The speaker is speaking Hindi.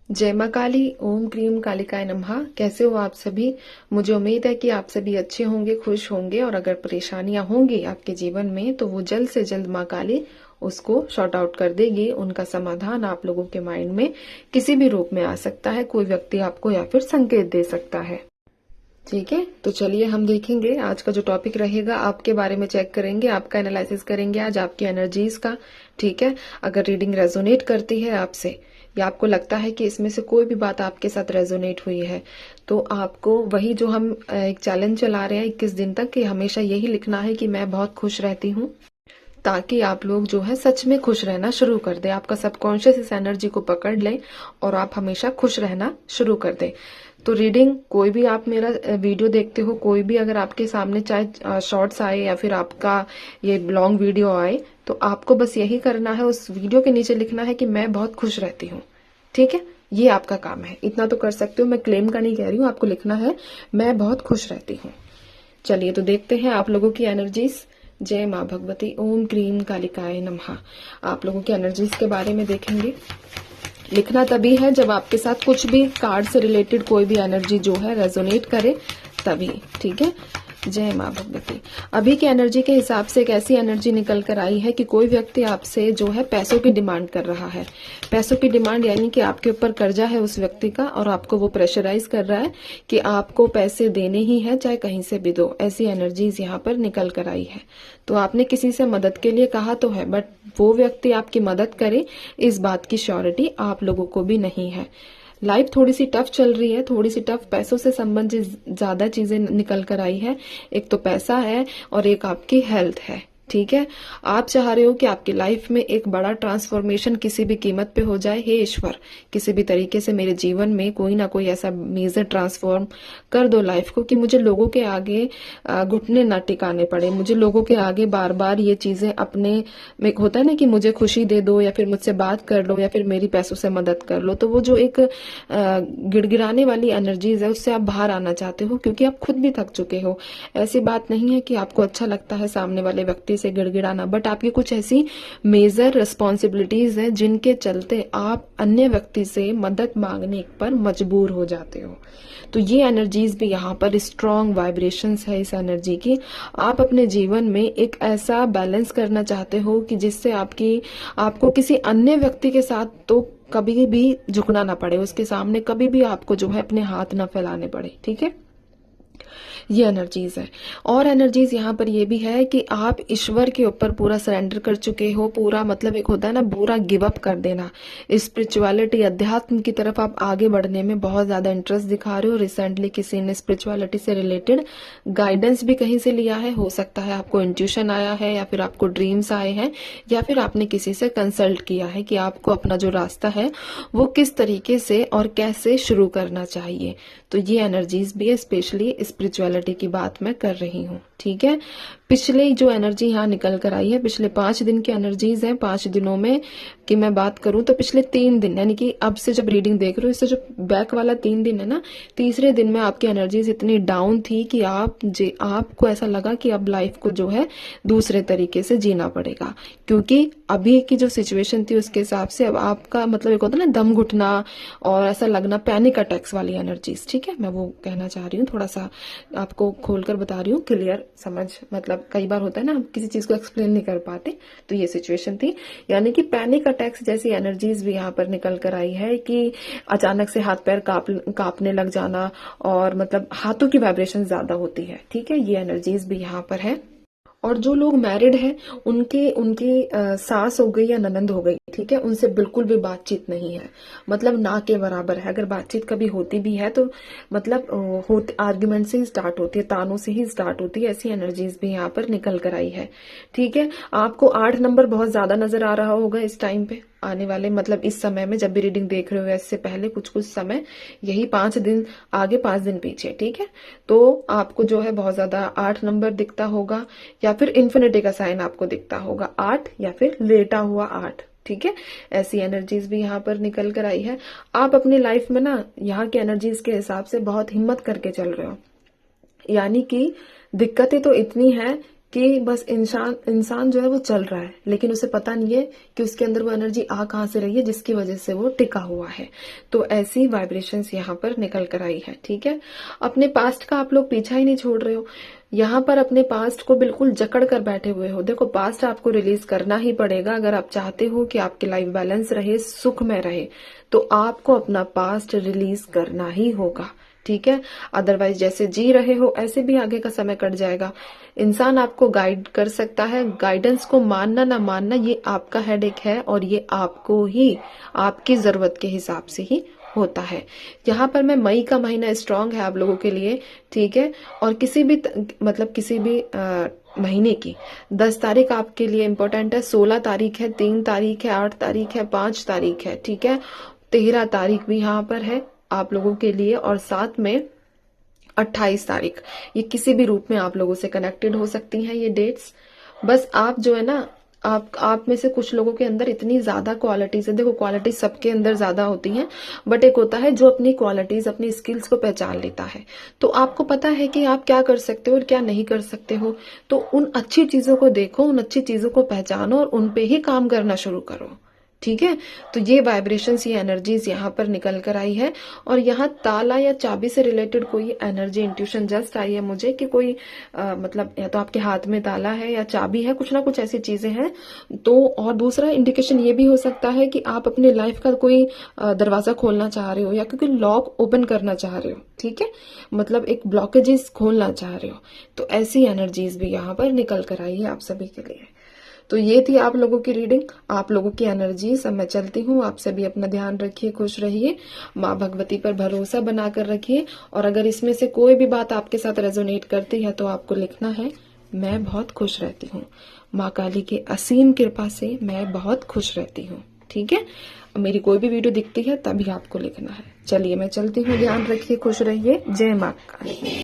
जय माँ काली। ओम क्रीम कालिकाय नमः। कैसे हो आप सभी? मुझे उम्मीद है कि आप सभी अच्छे होंगे, खुश होंगे, और अगर परेशानियां होंगी आपके जीवन में तो वो जल्द से जल्द माँ काली उसको शॉर्ट आउट कर देगी। उनका समाधान आप लोगों के माइंड में किसी भी रूप में आ सकता है। कोई व्यक्ति आपको या फिर संकेत दे सकता है। ठीक है, तो चलिए हम देखेंगे आज का जो टॉपिक रहेगा। आपके बारे में चेक करेंगे, आपका एनालिसिस करेंगे आज आपकी एनर्जीज का। ठीक है, अगर रीडिंग रेजोनेट करती है आपसे या आपको लगता है कि इसमें से कोई भी बात आपके साथ रेजोनेट हुई है, तो आपको वही जो हम एक चैलेंज चला रहे हैं 21 दिन तक, कि हमेशा यही लिखना है कि मैं बहुत खुश रहती हूँ, ताकि आप लोग जो है सच में खुश रहना शुरू कर दे। आपका सबकॉन्शियस इस एनर्जी को पकड़ ले और आप हमेशा खुश रहना शुरू कर दे। तो रीडिंग, कोई भी आप मेरा वीडियो देखते हो, कोई भी अगर आपके सामने चाहे शॉर्ट्स आए या फिर आपका ये लॉन्ग वीडियो आए, तो आपको बस यही करना है, उस वीडियो के नीचे लिखना है कि मैं बहुत खुश रहती हूँ। ठीक है, ये आपका काम है। इतना तो कर सकते हो, मैं क्लेम का नहीं कह रही हूँ, आपको लिखना है मैं बहुत खुश रहती हूँ। चलिए तो देखते हैं आप लोगों की एनर्जीज। जय माँ भगवती। ओम क्रीम कालिकाय नमः। आप लोगों की एनर्जीज के बारे में देखेंगे। लिखना तभी है जब आपके साथ कुछ भी कार्ड से रिलेटेड कोई भी एनर्जी जो है रेजोनेट करे, तभी। ठीक है, जय माँ भगवती। अभी की एनर्जी के हिसाब से एक ऐसी एनर्जी निकल कर आई है कि कोई व्यक्ति आपसे जो है पैसों की डिमांड कर रहा है। पैसों की डिमांड यानी कि आपके ऊपर कर्जा है उस व्यक्ति का, और आपको वो प्रेशराइज कर रहा है कि आपको पैसे देने ही है, चाहे कहीं से भी दो। ऐसी एनर्जीज यहाँ पर निकल कर आई है। तो आपने किसी से मदद के लिए कहा तो है, बट वो व्यक्ति आपकी मदद करे इस बात की श्योरिटी आप लोगों को भी नहीं है। लाइफ थोड़ी सी टफ चल रही है, थोड़ी सी टफ। पैसों से संबंधित ज्यादा चीजें निकल कर आई है। एक तो पैसा है और एक आपकी हेल्थ है। ठीक है, आप चाह रहे हो कि आपकी लाइफ में एक बड़ा ट्रांसफॉर्मेशन किसी भी कीमत पे हो जाए। हे ईश्वर, किसी भी तरीके से मेरे जीवन में कोई ना कोई ऐसा मेजर ट्रांसफॉर्म कर दो लाइफ को कि मुझे लोगों के आगे घुटने ना टिकाने पड़े। मुझे लोगों के आगे बार बार ये चीजें अपने में होता है ना कि मुझे खुशी दे दो, या फिर मुझसे बात कर लो, या फिर मेरी पैसों से मदद कर लो। तो वो जो एक गिड़गिड़ाने वाली एनर्जीज है, उससे आप बाहर आना चाहते हो, क्योंकि आप खुद भी थक चुके हो। ऐसी बात नहीं है कि आपको अच्छा लगता है सामने वाले व्यक्ति से गिड़गिड़ाना, बट आपकी कुछ ऐसी मेजर रिस्पॉन्सिबिलिटीज हैं जिनके चलते आप अन्य व्यक्ति से मदद मांगने पर मजबूर हो जाते हो। तो ये एनर्जीज भी यहाँ पर स्ट्रॉन्ग वाइब्रेशंस है इस एनर्जी की। आप अपने जीवन में एक ऐसा बैलेंस करना चाहते हो कि जिससे आपको किसी अन्य व्यक्ति के साथ तो कभी भी झुकना ना पड़े, उसके सामने कभी भी आपको जो है अपने हाथ ना फैलाने पड़े। ठीक है, ये एनर्जीज है। और एनर्जीज यहाँ पर ये भी है कि आप ईश्वर के ऊपर पूरा सरेंडर कर चुके हो। पूरा मतलब एक होता है ना, पूरा गिव अप कर देना। स्पिरिचुअलिटी, अध्यात्म की तरफ आप आगे बढ़ने में बहुत ज्यादा इंटरेस्ट दिखा रहे हो। रिसेंटली किसी ने स्पिरिचुअलिटी से रिलेटेड गाइडेंस भी कहीं से लिया है। हो सकता है आपको इंट्यूशन आया है, या फिर आपको ड्रीम्स आए हैं, या फिर आपने किसी से कंसल्ट किया है कि आपको अपना जो रास्ता है वो किस तरीके से और कैसे शुरू करना चाहिए। तो ये एनर्जीज भी है, स्पेशली स्पिरिचुअलिटी की बात मैं कर रही हूँ। ठीक है, पिछले जो एनर्जी यहाँ निकल कर आई है, पिछले 5 दिन की एनर्जीज है। 5 दिनों में की मैं बात करूं तो पिछले 3 दिन, यानी कि अब से जब रीडिंग देख रहे हो, इससे जो बैक वाला 3 दिन है ना, तीसरे दिन में आपकी एनर्जीज इतनी डाउन थी कि आपको ऐसा लगा कि अब लाइफ को जो है दूसरे तरीके से जीना पड़ेगा, क्योंकि अभी की जो सिचुएशन थी उसके हिसाब से अब आपका मतलब एक होता है ना, दम घुटना और ऐसा लगना, पैनिक अटैक्स वाली एनर्जीज। ठीक है, मैं वो कहना चाह रही हूँ, थोड़ा सा आपको खोलकर बता रही हूँ, क्लियर समझ। मतलब कई बार होता है ना, हम किसी चीज को एक्सप्लेन नहीं कर पाते, तो ये सिचुएशन थी। यानी कि पैनिक अटैक्स जैसी एनर्जीज भी यहाँ पर निकल कर आई है कि अचानक से हाथ पैर कांपने लग जाना, और मतलब हाथों की वाइब्रेशन ज्यादा होती है। ठीक है, ये एनर्जीज भी यहाँ पर है। और जो लोग मैरिड हैं, उनकी उनकी सास हो गई या ननंद हो गई, ठीक है, उनसे बिल्कुल भी बातचीत नहीं है। मतलब ना के बराबर है। अगर बातचीत कभी होती भी है तो मतलब आर्ग्यूमेंट से ही स्टार्ट होती है, तानों से ही स्टार्ट होती है। ऐसी एनर्जीज भी यहाँ पर निकल कर आई है। ठीक है, आपको 8 नंबर बहुत ज्यादा नजर आ रहा होगा इस टाइम पे, आने वाले मतलब इस समय में जब भी रीडिंग देख रहे हो, इससे पहले कुछ समय, यही 5 दिन आगे 5 दिन पीछे। ठीक है, तो आपको जो है बहुत ज्यादा 8 नंबर दिखता होगा, या फिर इन्फिनिटी का साइन आपको दिखता होगा 8, या फिर लेटा हुआ 8। ठीक है, ऐसी एनर्जीज भी यहाँ पर निकल कर आई है। आप अपनी लाइफ में ना यहाँ की एनर्जीज के हिसाब से बहुत हिम्मत करके चल रहे हो, यानी कि दिक्कतें तो इतनी हैं कि बस इंसान जो है वो चल रहा है, लेकिन उसे पता नहीं है कि उसके अंदर वो एनर्जी आ कहाँ से रही है जिसकी वजह से वो टिका हुआ है। तो ऐसी वाइब्रेशंस यहाँ पर निकल कर आई है। ठीक है, अपने पास्ट का आप लोग पीछा ही नहीं छोड़ रहे हो, यहाँ पर अपने पास्ट को बिल्कुल जकड़ कर बैठे हुए हो। देखो, पास्ट आपको रिलीज करना ही पड़ेगा अगर आप चाहते हो कि आपकी लाइफ बैलेंस रहे, सुखमय रहे, तो आपको अपना पास्ट रिलीज करना ही होगा। ठीक है, अदरवाइज जैसे जी रहे हो ऐसे भी आगे का समय कट जाएगा। इंसान आपको गाइड कर सकता है, गाइडेंस को मानना ना मानना ये आपका हेडेक है, और ये आपको ही आपकी जरूरत के हिसाब से ही होता है। यहाँ पर मैं मई का महीना स्ट्रांग है आप लोगों के लिए। ठीक है, और किसी भी महीने की 10 तारीख आपके लिए इंपॉर्टेंट है, 16 तारीख है, 3 तारीख है, 8 तारीख है, 5 तारीख है। ठीक है, 13 तारीख भी यहाँ पर है आप लोगों के लिए, और साथ में 28 तारीख, ये किसी भी रूप में आप लोगों से कनेक्टेड हो सकती हैं ये डेट्स। बस आप जो है ना, आप में से कुछ लोगों के अंदर इतनी ज्यादा क्वालिटीज है, देखो क्वालिटीज सबके अंदर ज्यादा होती हैं, बट एक होता है जो अपनी क्वालिटीज अपनी स्किल्स को पहचान लेता है। तो आपको पता है कि आप क्या कर सकते हो और क्या नहीं कर सकते हो, तो उन अच्छी चीजों को देखो, उन अच्छी चीजों को पहचानो और उन पे ही काम करना शुरू करो। ठीक है, तो ये वाइब्रेशंस, ये एनर्जीज यहाँ पर निकल कर आई है। और यहाँ ताला या चाबी से रिलेटेड कोई एनर्जी इंट्यूशन जस्ट आई है मुझे कि कोई मतलब या तो आपके हाथ में ताला है या चाबी है, कुछ ना कुछ ऐसी चीजें हैं। तो और दूसरा इंडिकेशन ये भी हो सकता है कि आप अपने लाइफ का कोई दरवाजा खोलना चाह रहे हो या कोई लॉक ओपन करना चाह रहे हो। ठीक है, मतलब एक ब्लॉकेजेस खोलना चाह रहे हो। तो ऐसी एनर्जीज भी यहाँ पर निकल कर आई है आप सभी के लिए। तो ये थी आप लोगों की रीडिंग, आप लोगों की एनर्जी। सब मैं चलती हूँ, आप सभी अपना ध्यान रखिए, खुश रहिए, माँ भगवती पर भरोसा बनाकर रखिए। और अगर इसमें से कोई भी बात आपके साथ रेजोनेट करती है तो आपको लिखना है, मैं बहुत खुश रहती हूँ, माँ काली की असीम कृपा से मैं बहुत खुश रहती हूँ। ठीक है, मेरी कोई भी वीडियो दिखती है तभी आपको लिखना है। चलिए मैं चलती हूँ, ध्यान रखिए, खुश रहिए, जय माँ काली।